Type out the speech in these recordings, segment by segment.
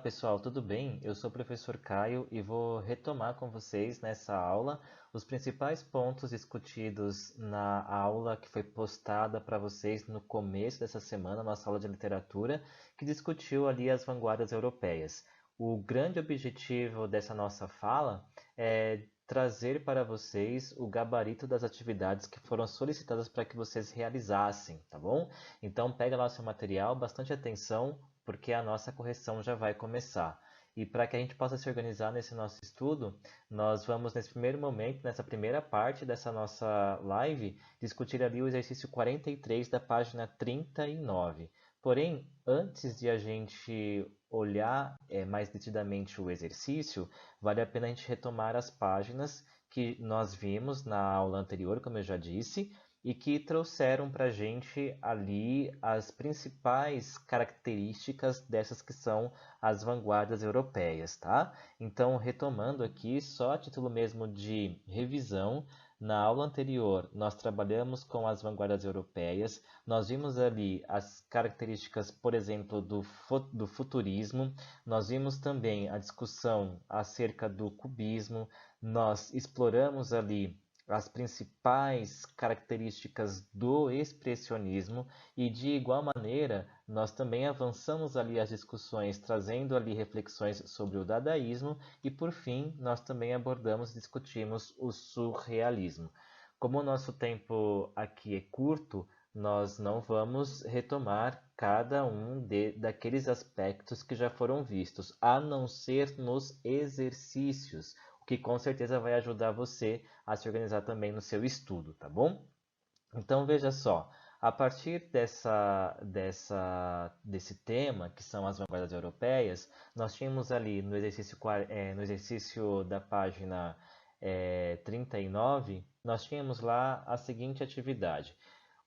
pessoal, tudo bem? Eu sou o professor Caio e vou retomar com vocês nessa aula os principais pontos discutidos na aula que foi postada para vocês no começo dessa semana, nossa aula de literatura, que discutiu ali as vanguardas europeias. O grande objetivo dessa nossa fala é trazer para vocês o gabarito das atividades que foram solicitadas para que vocês realizassem, tá bom? Então pega lá o seu material, bastante atenção porque a nossa correção já vai começar. E para que a gente possa se organizar nesse nosso estudo, nós vamos, nesse primeiro momento, nessa primeira parte dessa nossa live, discutir ali o exercício 43 da página 39. Porém, antes de a gente olhar mais detidamente o exercício, vale a pena a gente retomar as páginas que nós vimos na aula anterior, como eu já disse, e que trouxeram para a gente ali as principais características dessas que são as vanguardas europeias, tá? Então, retomando aqui, só a título mesmo de revisão, na aula anterior nós trabalhamos com as vanguardas europeias, nós vimos ali as características, por exemplo, do futurismo, nós vimos também a discussão acerca do cubismo, nós exploramos ali as principais características do expressionismo e de igual maneira nós também avançamos ali as discussões trazendo ali reflexões sobre o dadaísmo e por fim nós também abordamos e discutimos o surrealismo. Como o nosso tempo aqui é curto, nós não vamos retomar cada um daqueles aspectos que já foram vistos, a não ser nos exercícios, o que com certeza vai ajudar você a se organizar também no seu estudo, tá bom? Então veja só, a partir desse tema, que são as vanguardas europeias, nós tínhamos ali no exercício da página 39, nós tínhamos lá a seguinte atividade.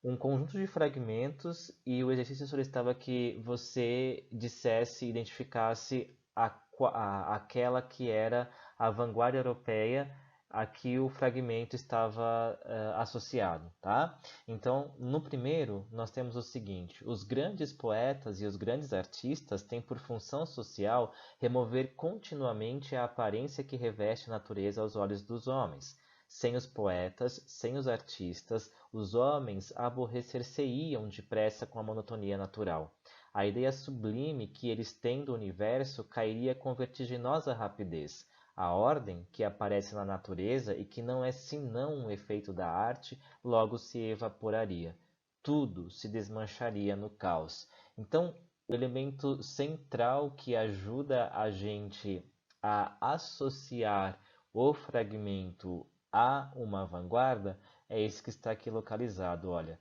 Um conjunto de fragmentos e o exercício solicitava que você dissesse, identificasse aquela que era a vanguarda europeia a que o fragmento estava associado, tá? Então, no primeiro, nós temos o seguinte: os grandes poetas e os grandes artistas têm por função social remover continuamente a aparência que reveste a natureza aos olhos dos homens. Sem os poetas, sem os artistas, os homens aborrecer-se-iam depressa com a monotonia natural. A ideia sublime que eles têm do universo cairia com vertiginosa rapidez. A ordem que aparece na natureza e que não é senão um efeito da arte, logo se evaporaria. Tudo se desmancharia no caos. Então, o elemento central que ajuda a gente a associar o fragmento a uma vanguarda é esse que está aqui localizado, olha.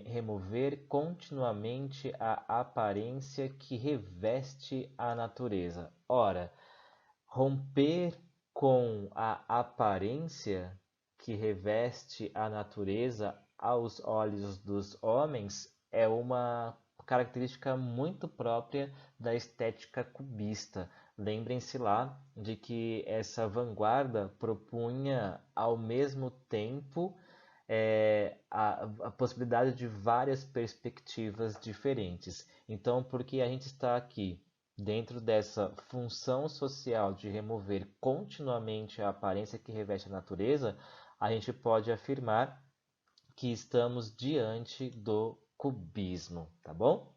Remover continuamente a aparência que reveste a natureza. Ora, romper com a aparência que reveste a natureza aos olhos dos homens é uma característica muito própria da estética cubista. Lembrem-se lá de que essa vanguarda propunha ao mesmo tempo a possibilidade de várias perspectivas diferentes. Então, porque a gente está aqui dentro dessa função social de remover continuamente a aparência que reveste a natureza, a gente pode afirmar que estamos diante do cubismo, tá bom?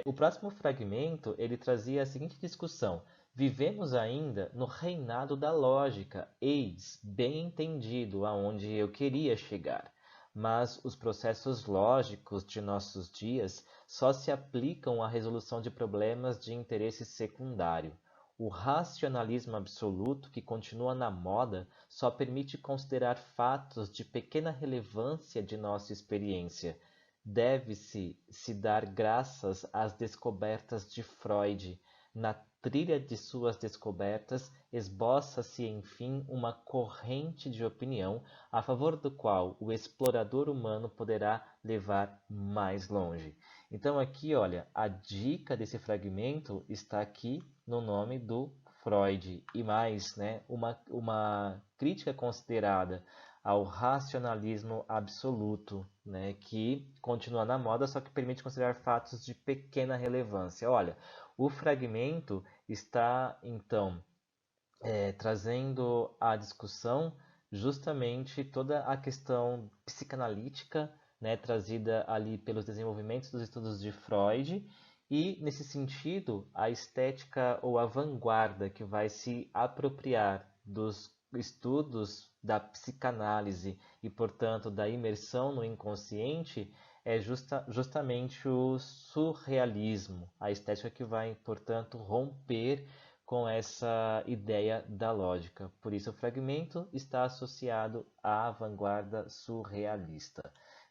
O próximo fragmento ele trazia a seguinte discussão: vivemos ainda no reinado da lógica, eis, bem entendido aonde eu queria chegar. Mas os processos lógicos de nossos dias só se aplicam à resolução de problemas de interesse secundário. O racionalismo absoluto, que continua na moda, só permite considerar fatos de pequena relevância de nossa experiência. Deve-se dar graças às descobertas de Freud. Na trilha de suas descobertas, esboça-se, enfim, uma corrente de opinião a favor do qual o explorador humano poderá levar mais longe. Então, aqui, olha, a dica desse fragmento está aqui no nome do Freud. E mais, né, uma crítica considerada ao racionalismo absoluto, né, que continua na moda, só que permite considerar fatos de pequena relevância. Olha, O fragmento está, então, trazendo à discussão justamente toda a questão psicanalítica, né, trazida ali pelos desenvolvimentos dos estudos de Freud, e, nesse sentido, a estética ou a vanguarda que vai se apropriar dos estudos da psicanálise e, portanto, da imersão no inconsciente é justamente o surrealismo, a estética que vai, portanto, romper com essa ideia da lógica. Por isso, o fragmento está associado à vanguarda surrealista.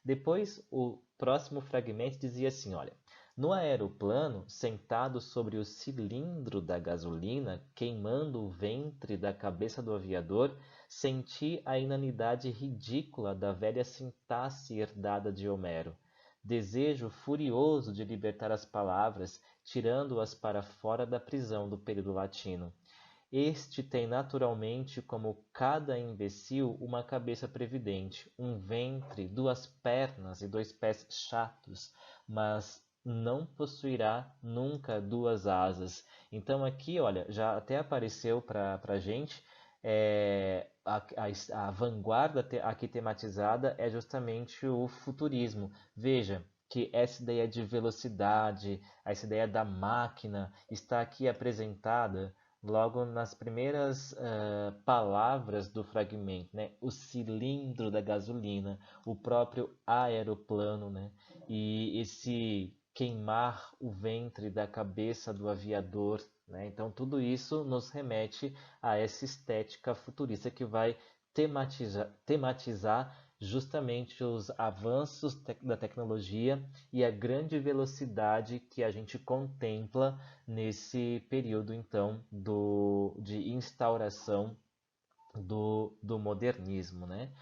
Depois, o próximo fragmento dizia assim, olha, no aeroplano, sentado sobre o cilindro da gasolina, queimando o ventre da cabeça do aviador, senti a inanidade ridícula da velha sintaxe herdada de Homero. Desejo furioso de libertar as palavras, tirando-as para fora da prisão do período latino. Este tem naturalmente, como cada imbecil, uma cabeça previdente, um ventre, duas pernas e dois pés chatos, mas não possuirá nunca duas asas. Então aqui, olha, já até apareceu para a gente a vanguarda aqui tematizada é justamente o futurismo. Veja que essa ideia de velocidade, essa ideia da máquina está aqui apresentada logo nas primeiras palavras do fragmento, né? O cilindro da gasolina, o próprio aeroplano, né? E esse queimar o ventre da cabeça do aviador, né? Então tudo isso nos remete a essa estética futurista que vai tematizar justamente os avanços da tecnologia e a grande velocidade que a gente contempla nesse período, então, de instauração do modernismo, né?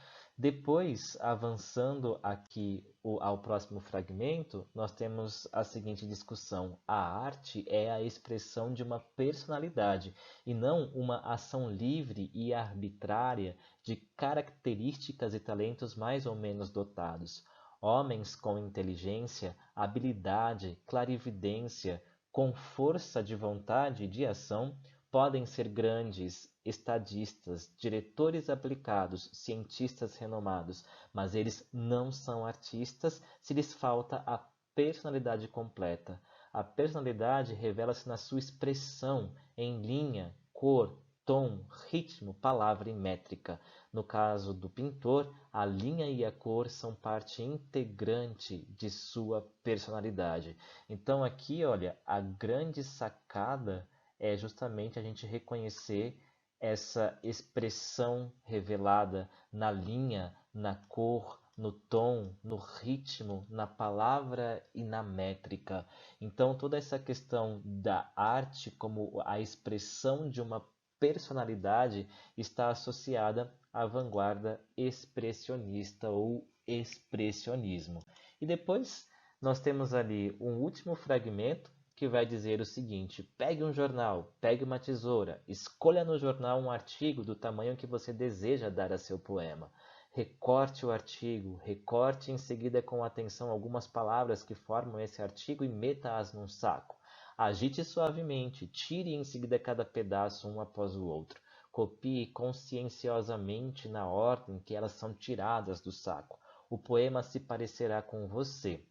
Depois, avançando aqui ao próximo fragmento, nós temos a seguinte discussão. A arte é a expressão de uma personalidade e não uma ação livre e arbitrária de características e talentos mais ou menos dotados. Homens com inteligência, habilidade, clarividência, com força de vontade e de ação, podem ser grandes estadistas, diretores aplicados, cientistas renomados, mas eles não são artistas se lhes falta a personalidade completa. A personalidade revela-se na sua expressão em linha, cor, tom, ritmo, palavra e métrica. No caso do pintor, a linha e a cor são parte integrante de sua personalidade. Então aqui, olha, a grande sacada é justamente a gente reconhecer essa expressão revelada na linha, na cor, no tom, no ritmo, na palavra e na métrica. Então, toda essa questão da arte como a expressão de uma personalidade está associada à vanguarda expressionista ou expressionismo. E depois nós temos ali um último fragmento que vai dizer o seguinte: pegue um jornal, pegue uma tesoura, escolha no jornal um artigo do tamanho que você deseja dar a seu poema. Recorte o artigo, recorte em seguida com atenção algumas palavras que formam esse artigo e meta-as num saco. Agite suavemente, tire em seguida cada pedaço um após o outro. Copie conscienciosamente na ordem que elas são tiradas do saco. O poema se parecerá com você.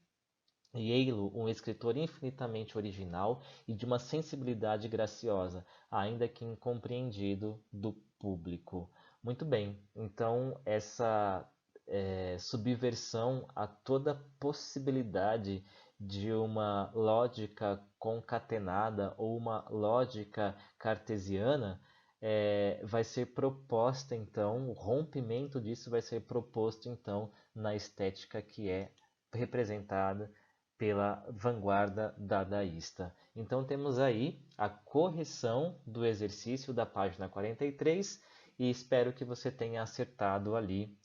E ei-lo um escritor infinitamente original e de uma sensibilidade graciosa, ainda que incompreendido do público. Muito bem, então essa subversão a toda possibilidade de uma lógica concatenada ou uma lógica cartesiana vai ser proposta então, o rompimento disso vai ser proposto então na estética que é representada pela vanguarda dadaísta. Então temos aí a correção do exercício da página 43 e espero que você tenha acertado ali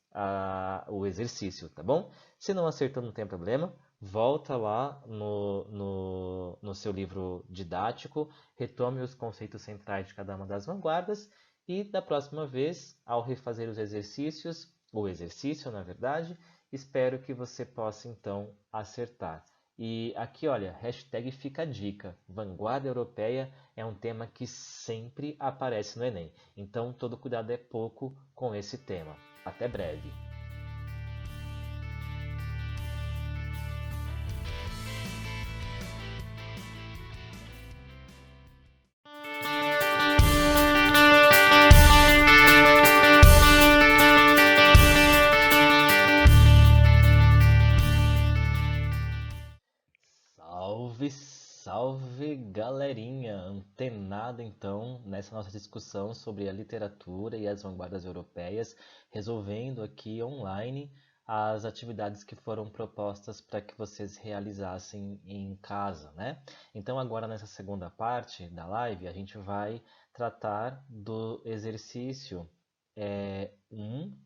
o exercício, tá bom? Se não acertou, não tem problema, volta lá no seu livro didático, retome os conceitos centrais de cada uma das vanguardas e da próxima vez, ao refazer os exercícios, o exercício na verdade, espero que você possa então acertar. E aqui, olha, hashtag fica a dica. Vanguarda europeia é um tema que sempre aparece no Enem. Então, todo cuidado é pouco com esse tema. Até breve. Salve, salve galerinha! Antenada então nessa nossa discussão sobre a literatura e as vanguardas europeias, resolvendo aqui online as atividades que foram propostas para que vocês realizassem em casa, né? Então agora nessa segunda parte da live a gente vai tratar do exercício 1,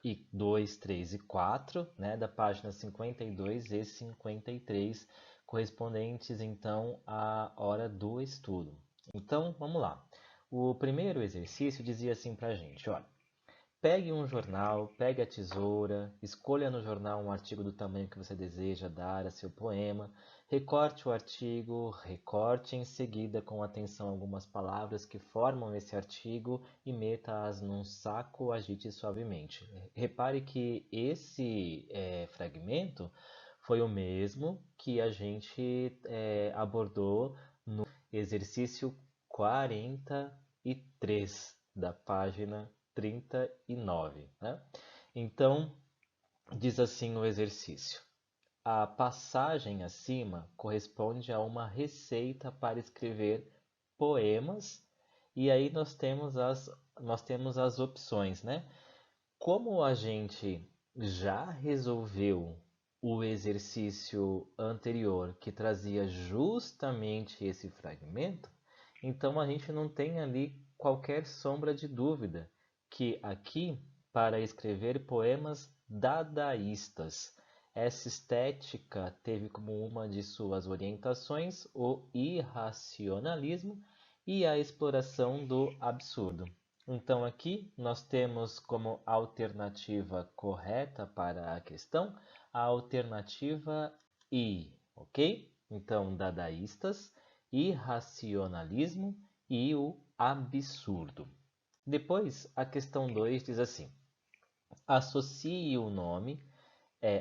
e 2, 3 e 4, né, da página 52 e 53, correspondentes então à hora do estudo. Então, vamos lá. O primeiro exercício dizia assim para a gente, olha, pegue um jornal, pegue a tesoura, escolha no jornal um artigo do tamanho que você deseja dar a seu poema, recorte o artigo, recorte em seguida com atenção algumas palavras que formam esse artigo e meta-as num saco ou agite suavemente. Repare que esse fragmento foi o mesmo que a gente abordou no exercício 43 da página 39, né? Então, diz assim o exercício. A passagem acima corresponde a uma receita para escrever poemas, e aí nós temos as opções, né? Como a gente já resolveu o exercício anterior que trazia justamente esse fragmento, então a gente não tem ali qualquer sombra de dúvida que aqui, para escrever poemas dadaístas, essa estética teve como uma de suas orientações o irracionalismo e a exploração do absurdo. Então aqui nós temos como alternativa correta para a questão a alternativa I, ok? Então, dadaístas, irracionalismo e o absurdo. Depois, a questão 2 diz assim: associe o nome,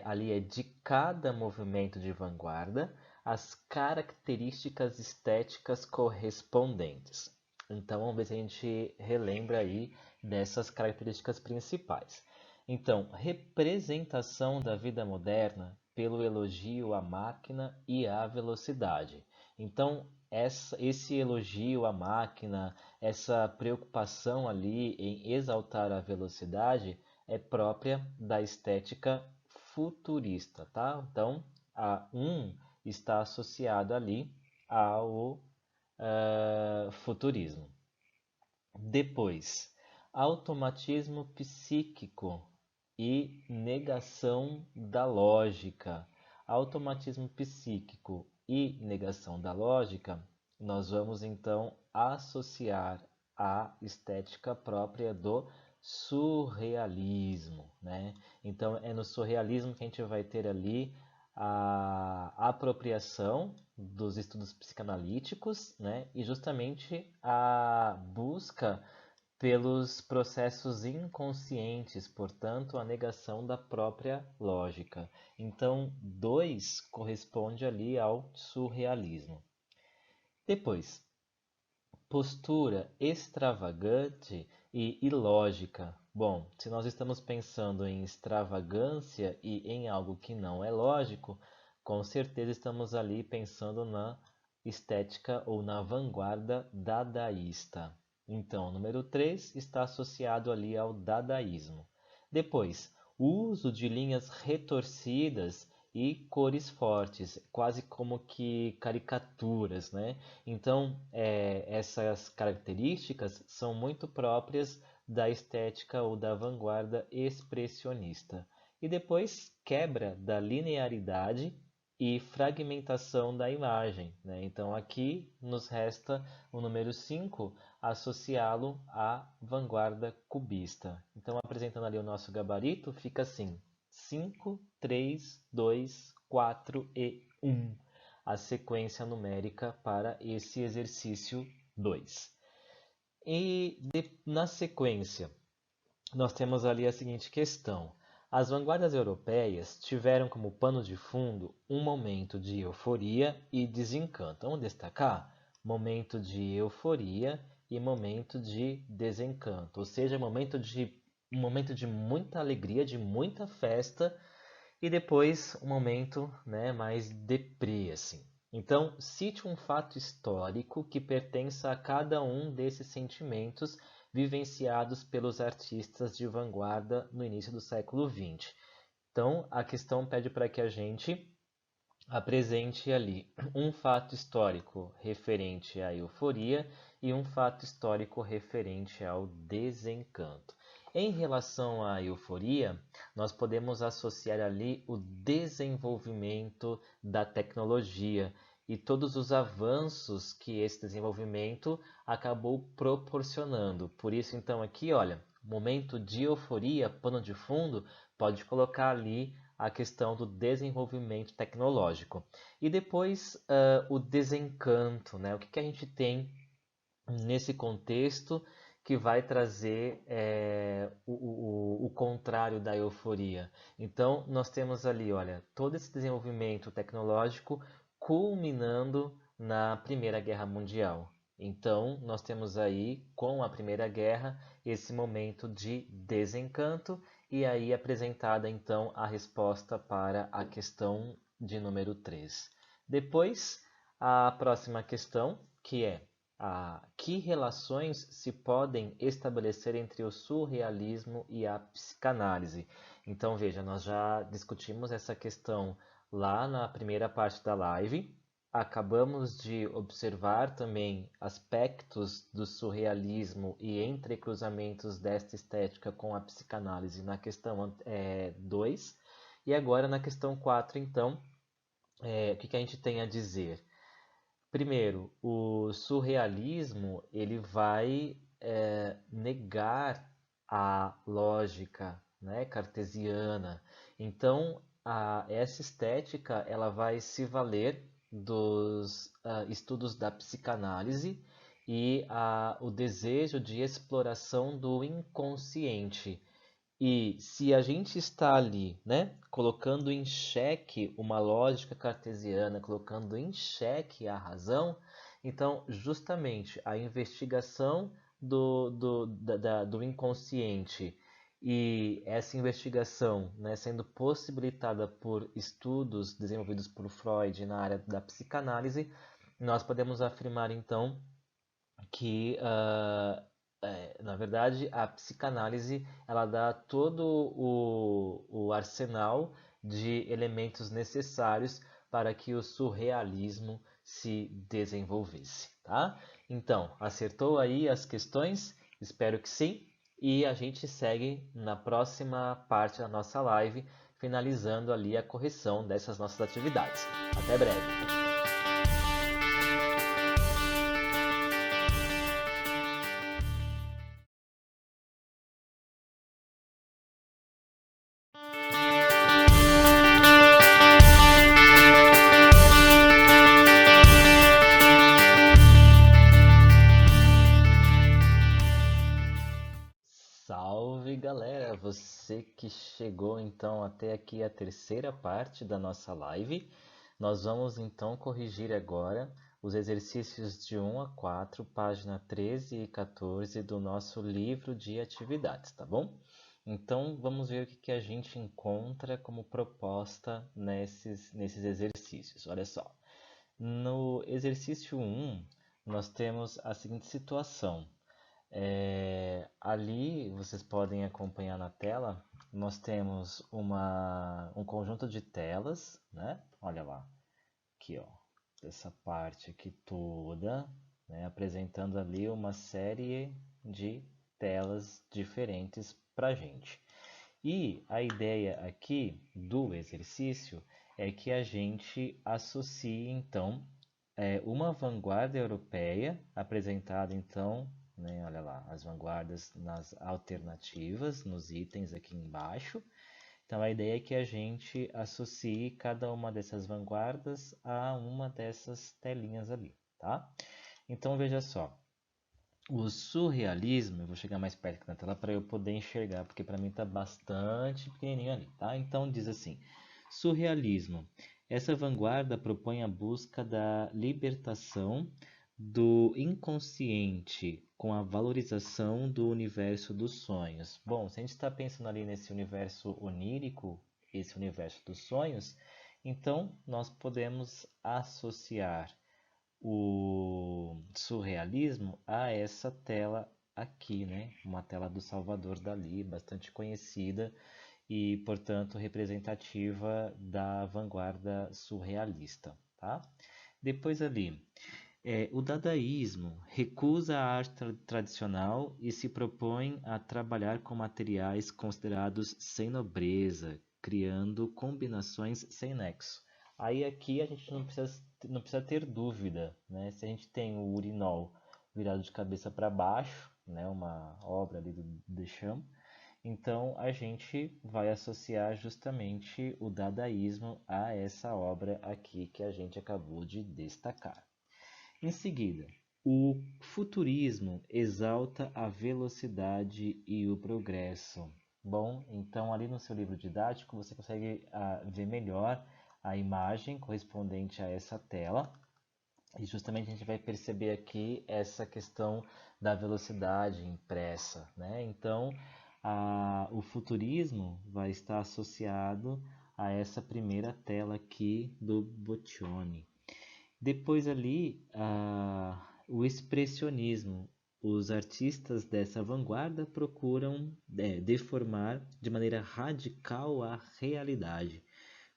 ali é de cada movimento de vanguarda, às características estéticas correspondentes. Então, vamos ver se a gente relembra aí dessas características principais. Então, representação da vida moderna pelo elogio à máquina e à velocidade. Então, esse elogio à máquina, essa preocupação ali em exaltar a velocidade é própria da estética futurista, tá? Então, a 1 está associado ali ao futurismo. Depois, automatismo psíquico e negação da lógica. Automatismo psíquico e negação da lógica, nós vamos então associar à estética própria do surrealismo, né? Então é no surrealismo que a gente vai ter ali a apropriação dos estudos psicanalíticos, né? E justamente a busca pelos processos inconscientes, portanto, a negação da própria lógica. Então, 2 corresponde ali ao surrealismo. Depois, postura extravagante e ilógica. Bom, se nós estamos pensando em extravagância e em algo que não é lógico, com certeza estamos ali pensando na estética ou na vanguarda dadaísta. Então, número 3 está associado ali ao dadaísmo. Depois, o uso de linhas retorcidas e cores fortes, quase como que caricaturas, né? Então, essas características são muito próprias da estética ou da vanguarda expressionista. E depois, quebra da linearidade e fragmentação da imagem, né? Então, aqui nos resta o número 5, associá-lo à vanguarda cubista. Então, apresentando ali o nosso gabarito, fica assim: 5, 3, 2, 4 e 1. A sequência numérica para esse exercício 2. Na sequência, nós temos ali a seguinte questão. As vanguardas europeias tiveram como pano de fundo um momento de euforia e desencanto. Vamos destacar? Momento de euforia e momento de desencanto. Ou seja, um momento de muita alegria, de muita festa, e depois um momento, né, mais deprê, assim. Então, cite um fato histórico que pertença a cada um desses sentimentos vivenciados pelos artistas de vanguarda no início do século XX. Então, a questão pede para que a gente apresente ali um fato histórico referente à euforia e um fato histórico referente ao desencanto. Em relação à euforia, nós podemos associar ali o desenvolvimento da tecnologia e todos os avanços que esse desenvolvimento acabou proporcionando. Por isso, então, aqui, olha, momento de euforia, pano de fundo, pode colocar ali a questão do desenvolvimento tecnológico. E depois o desencanto, né? O que a gente tem nesse contexto que vai trazer o contrário da euforia. Então, nós temos ali, olha, todo esse desenvolvimento tecnológico culminando na Primeira Guerra Mundial. Então, nós temos aí, com a Primeira Guerra, esse momento de desencanto e aí apresentada, então, a resposta para a questão de número 3. Depois, a próxima questão, que é que relações se podem estabelecer entre o surrealismo e a psicanálise? Então, veja, nós já discutimos essa questão lá na primeira parte da live. Acabamos de observar também aspectos do surrealismo e entrecruzamentos desta estética com a psicanálise na questão 2. E agora na questão 4, então, o que a gente tem a dizer? Primeiro, o surrealismo ele vai negar a lógica, né, cartesiana. Então, essa estética ela vai se valer dos estudos da psicanálise e o desejo de exploração do inconsciente. E se a gente está ali, né, colocando em xeque uma lógica cartesiana, colocando em xeque a razão, então justamente a investigação do inconsciente e essa investigação, né, sendo possibilitada por estudos desenvolvidos por Freud na área da psicanálise, nós podemos afirmar então que na verdade, a psicanálise ela dá todo o arsenal de elementos necessários para que o surrealismo se desenvolvesse, tá? Então, acertou aí as questões? Espero que sim. E a gente segue na próxima parte da nossa live, finalizando ali a correção dessas nossas atividades. Até breve! Salve galera, você que chegou então até aqui a terceira parte da nossa live. Nós vamos então corrigir agora os exercícios de 1 a 4, página 13 e 14 do nosso livro de atividades, tá bom? Então vamos ver o que a gente encontra como proposta nesses exercícios. Olha só, no exercício 1 nós temos a seguinte situação. Ali vocês podem acompanhar na tela, nós temos um conjunto de telas, né? Olha lá, aqui ó, essa parte aqui toda, né? Apresentando ali uma série de telas diferentes para gente. E a ideia aqui do exercício é que a gente associe então uma vanguarda europeia apresentada então, né, olha lá, as vanguardas nas alternativas, nos itens aqui embaixo. Então a ideia é que a gente associe cada uma dessas vanguardas a uma dessas telinhas ali, tá? Então veja só, o surrealismo, eu vou chegar mais perto aqui na tela para eu poder enxergar, porque para mim está bastante pequenininho ali, tá? Então diz assim, surrealismo. Essa vanguarda propõe a busca da libertação do inconsciente com a valorização do universo dos sonhos. Bom, se a gente está pensando ali nesse universo onírico, esse universo dos sonhos, então nós podemos associar o surrealismo a essa tela aqui, né? Uma tela do Salvador Dalí, bastante conhecida e, portanto, representativa da vanguarda surrealista, tá? Depois ali, o dadaísmo recusa a arte tradicional e se propõe a trabalhar com materiais considerados sem nobreza, criando combinações sem nexo. Aí aqui a gente não precisa ter dúvida, né? Se a gente tem o urinol virado de cabeça para baixo, né? Uma obra ali do Duchamp, então a gente vai associar justamente o dadaísmo a essa obra aqui que a gente acabou de destacar. Em seguida, o futurismo exalta a velocidade e o progresso. Bom, então ali no seu livro didático você consegue ver melhor a imagem correspondente a essa tela. E justamente a gente vai perceber aqui essa questão da velocidade impressa, né? Então, o futurismo vai estar associado a essa primeira tela aqui do Boccioni. Depois ali, o expressionismo. Os artistas dessa vanguarda procuram deformar de maneira radical a realidade.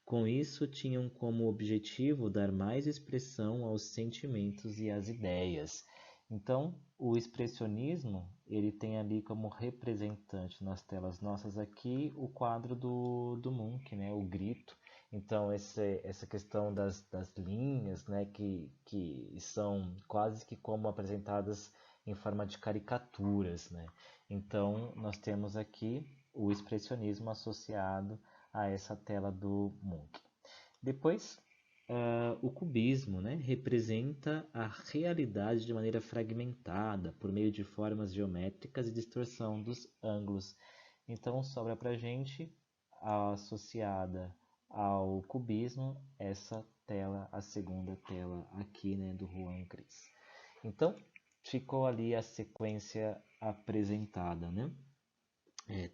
Com isso, tinham como objetivo dar mais expressão aos sentimentos e às ideias. Então, o expressionismo, ele tem ali como representante nas telas nossas aqui o quadro do Munch, né, o Grito. Então, essa questão das linhas, né, que são quase que como apresentadas em forma de caricaturas, né? Então, nós temos aqui o expressionismo associado a essa tela do Munch. Depois, o cubismo, né, representa a realidade de maneira fragmentada, por meio de formas geométricas e distorção dos ângulos. Então, sobra para a gente, associada ao cubismo, essa tela, a segunda tela aqui, né, do Juan Gris. Então, ficou ali a sequência apresentada, né?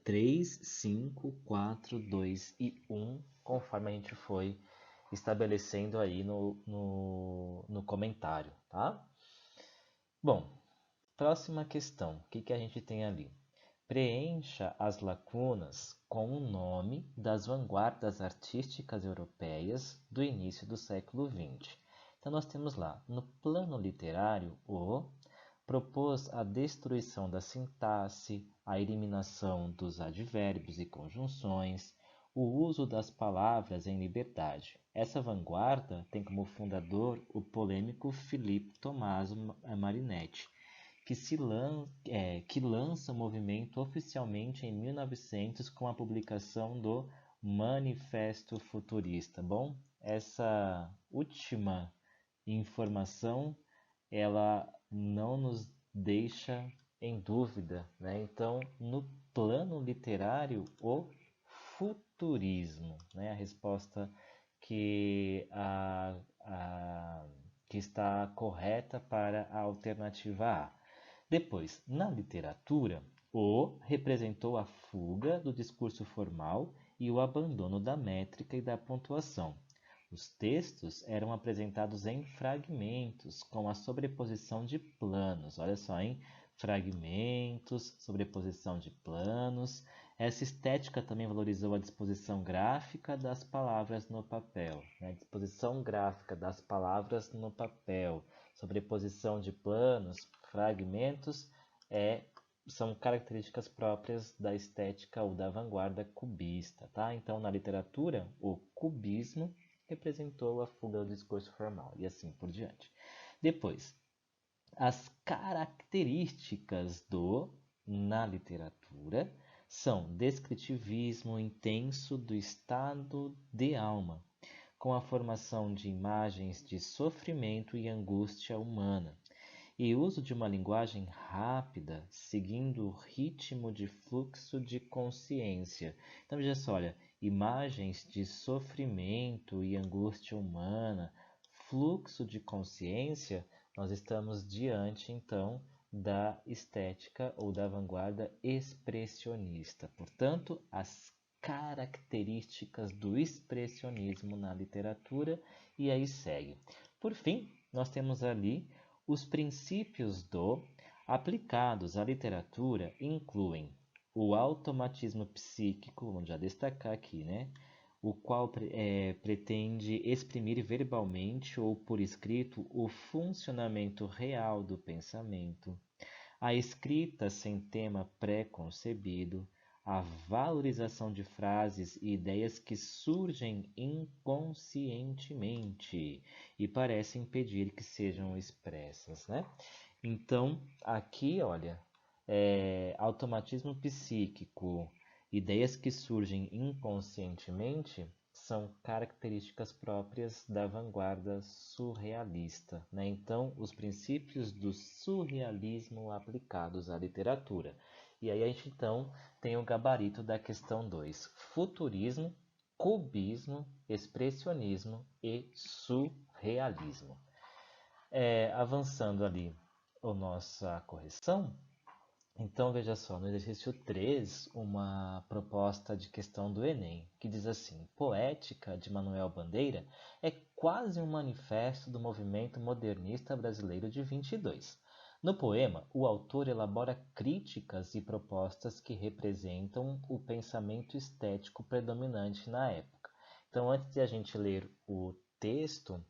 3, 5, 4, 2 e 1, conforme a gente foi estabelecendo aí no comentário, tá? Bom, próxima questão. O que a gente tem ali? Preencha as lacunas com o nome das vanguardas artísticas europeias do início do século XX. Então, nós temos lá, no plano literário, propôs a destruição da sintaxe, a eliminação dos advérbios e conjunções, o uso das palavras em liberdade. Essa vanguarda tem como fundador o polêmico Filippo Tommaso Marinetti, que lança o movimento oficialmente em 1900 com a publicação do Manifesto Futurista. Bom, essa última informação ela não nos deixa em dúvida, né? Então, no plano literário, o futurismo, né? A resposta que, que está correta para a alternativa A. Depois, na literatura, o representou a fuga do discurso formal e o abandono da métrica e da pontuação. Os textos eram apresentados em fragmentos, com a sobreposição de planos. Olha só, hein? Fragmentos, sobreposição de planos. Essa estética também valorizou a disposição gráfica das palavras no papel, né? Disposição gráfica das palavras no papel, sobreposição de planos, fragmentos, são características próprias da estética ou da vanguarda cubista, tá? Então, na literatura, o cubismo representou a fuga do discurso formal e assim por diante. Depois, as características na literatura são descritivismo intenso do estado de alma, com a formação de imagens de sofrimento e angústia humana, e uso de uma linguagem rápida, seguindo o ritmo de fluxo de consciência. Então, veja só, olha, imagens de sofrimento e angústia humana, fluxo de consciência, nós estamos diante, então, da estética ou da vanguarda expressionista. Portanto, as características do expressionismo na literatura, e aí segue. Por fim, nós temos ali os princípios do aplicados à literatura incluem o automatismo psíquico, vamos já destacar aqui, né? O qual pretende exprimir verbalmente ou por escrito o funcionamento real do pensamento, a escrita sem tema pré-concebido, a valorização de frases e ideias que surgem inconscientemente e parecem pedir que sejam expressas, né? Então, aqui, olha, automatismo psíquico, ideias que surgem inconscientemente são características próprias da vanguarda surrealista, né? Então, os princípios do surrealismo aplicados à literatura. E aí a gente então tem o gabarito da questão 2: futurismo, cubismo, expressionismo e surrealismo. Avançando ali a nossa correção, então veja só, no exercício 3, uma proposta de questão do Enem, que diz assim: Poética, de Manuel Bandeira, é quase um manifesto do movimento modernista brasileiro de 22. No poema, o autor elabora críticas e propostas que representam o pensamento estético predominante na época. Então, antes de a gente ler o texto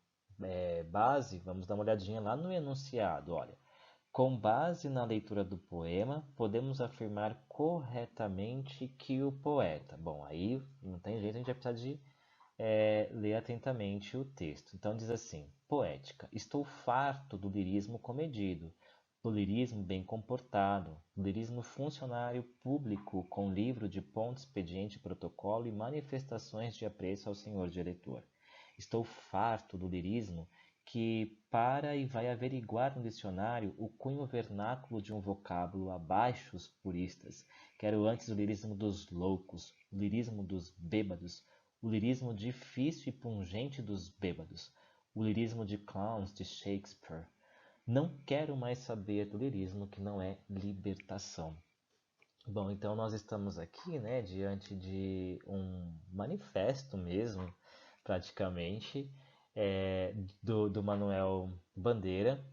base, vamos dar uma olhadinha lá no enunciado. Olha, com base na leitura do poema, podemos afirmar corretamente que o poeta. Bom, aí não tem jeito, a gente vai precisar de ler atentamente o texto. Então diz assim: Poética. Estou farto do lirismo comedido, do lirismo bem comportado, do lirismo funcionário público com livro de ponto, expediente, protocolo e manifestações de apreço ao senhor diretor. Estou farto do lirismo que para e vai averiguar no dicionário o cunho vernáculo de um vocábulo abaixo os puristas. Quero antes o lirismo dos loucos, o lirismo dos bêbados, o lirismo difícil e pungente dos bêbados, o lirismo de clowns de Shakespeare. Não quero mais saber do lirismo que não é libertação. Bom, então nós estamos aqui, né, diante de um manifesto mesmo, praticamente, do Manuel Bandeira.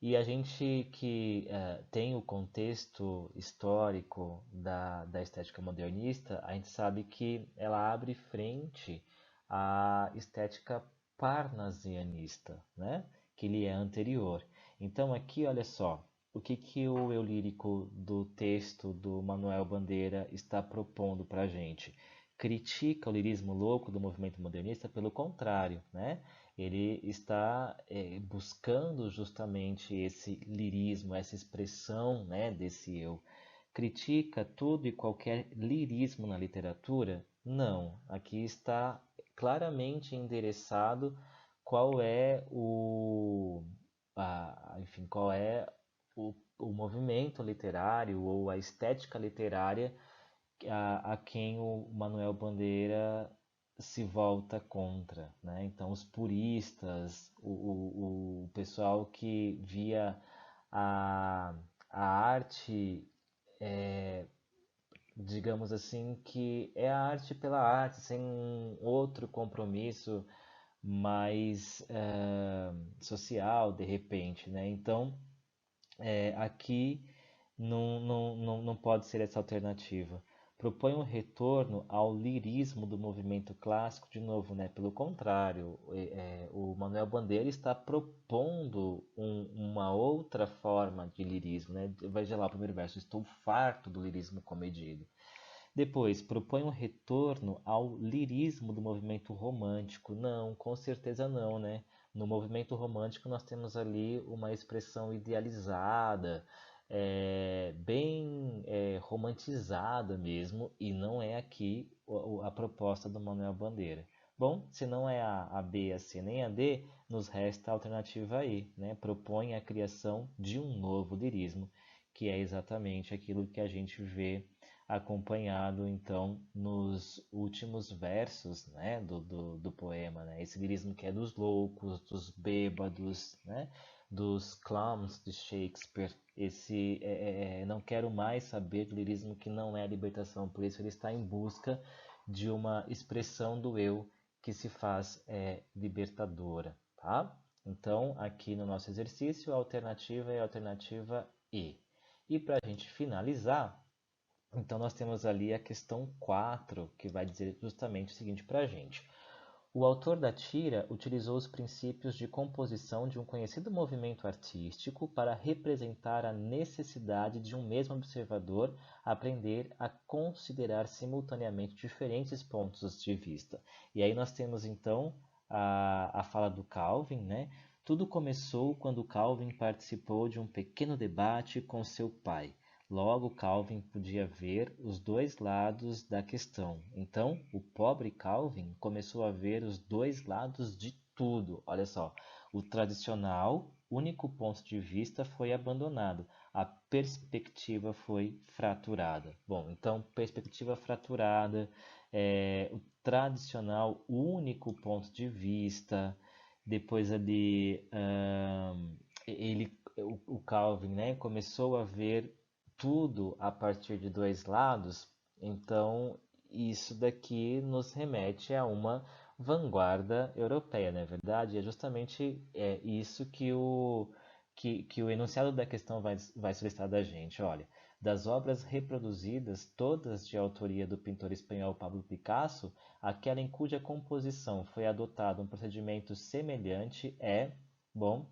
E a gente que tem o contexto histórico da estética modernista, a gente sabe que ela abre frente à estética parnasianista, né? Que lhe é anterior. Então aqui, olha só, o que o eu lírico do texto do Manuel Bandeira está propondo para a gente? Critica o lirismo louco do movimento modernista, pelo contrário, né? Ele está buscando justamente esse lirismo, essa expressão, né, desse eu. Critica tudo e qualquer lirismo na literatura? Não. Aqui está claramente endereçado qual é enfim, qual é o movimento literário ou a estética literária a quem o Manuel Bandeira se volta contra, né? Então, os puristas, o pessoal que via a, a arte, digamos assim, que é a arte pela arte, sem um outro compromisso mais social, de repente, né? Então, aqui não pode ser essa alternativa. Propõe um retorno ao lirismo do movimento clássico, de novo, né? Pelo contrário, o Manuel Bandeira está propondo uma outra forma de lirismo, né? Veja lá o primeiro verso: estou farto do lirismo comedido. Depois, propõe um retorno ao lirismo do movimento romântico. Não, com certeza não, né? No movimento romântico nós temos ali uma expressão idealizada, bem romantizada mesmo, e não é aqui a proposta do Manuel Bandeira. Bom, se não é a B, a C nem a D, nos resta a alternativa E, né? Propõe a criação de um novo lirismo, que é exatamente aquilo que a gente vê acompanhado então nos últimos versos, né, do poema, né? Esse lirismo que é dos loucos, dos bêbados, né, dos clowns de Shakespeare. Esse não quero mais saber do lirismo que não é a libertação, por isso ele está em busca de uma expressão do eu que se faz libertadora, tá? Então, aqui no nosso exercício, a alternativa é a alternativa E. E para a gente finalizar, então nós temos ali a questão 4, que vai dizer justamente o seguinte para a gente. O autor da tira utilizou os princípios de composição de um conhecido movimento artístico para representar a necessidade de um mesmo observador aprender a considerar simultaneamente diferentes pontos de vista. E aí nós temos então a fala do Calvin, né? Tudo começou quando Calvin participou de um pequeno debate com seu pai. Logo, Calvin podia ver os dois lados da questão. Então, o pobre Calvin começou a ver os dois lados de tudo. Olha só, o tradicional, único ponto de vista foi abandonado. A perspectiva foi fraturada. Bom, então, perspectiva fraturada, o tradicional, único ponto de vista. Depois ali, o Calvin, né, começou a ver tudo a partir de dois lados, então isso daqui nos remete a uma vanguarda europeia, não é verdade? É justamente isso que o enunciado da questão vai solicitar da gente. Olha, das obras reproduzidas, todas de autoria do pintor espanhol Pablo Picasso, aquela em cuja composição foi adotado um procedimento semelhante bom,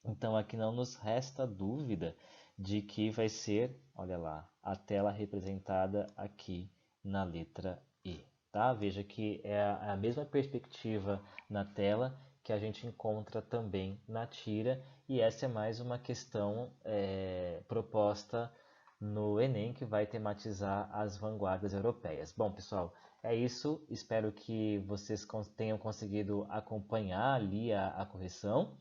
então aqui não nos resta dúvida de que vai ser, olha lá, a tela representada aqui na letra E, tá? Veja que é a mesma perspectiva na tela que a gente encontra também na tira, e essa é mais uma questão proposta no Enem que vai tematizar as vanguardas europeias. Bom, pessoal, é isso. Espero que vocês tenham conseguido acompanhar ali a correção.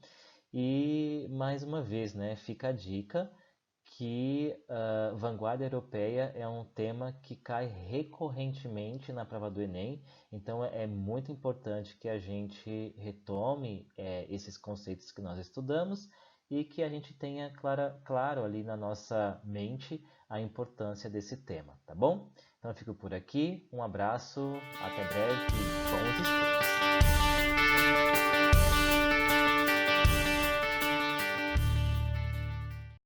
E mais uma vez, né, fica a dica que vanguarda europeia é um tema que cai recorrentemente na prova do Enem, então é muito importante que a gente retome esses conceitos que nós estudamos e que a gente tenha claro ali na nossa mente a importância desse tema, tá bom? Então eu fico por aqui, um abraço, até breve e bons estudos!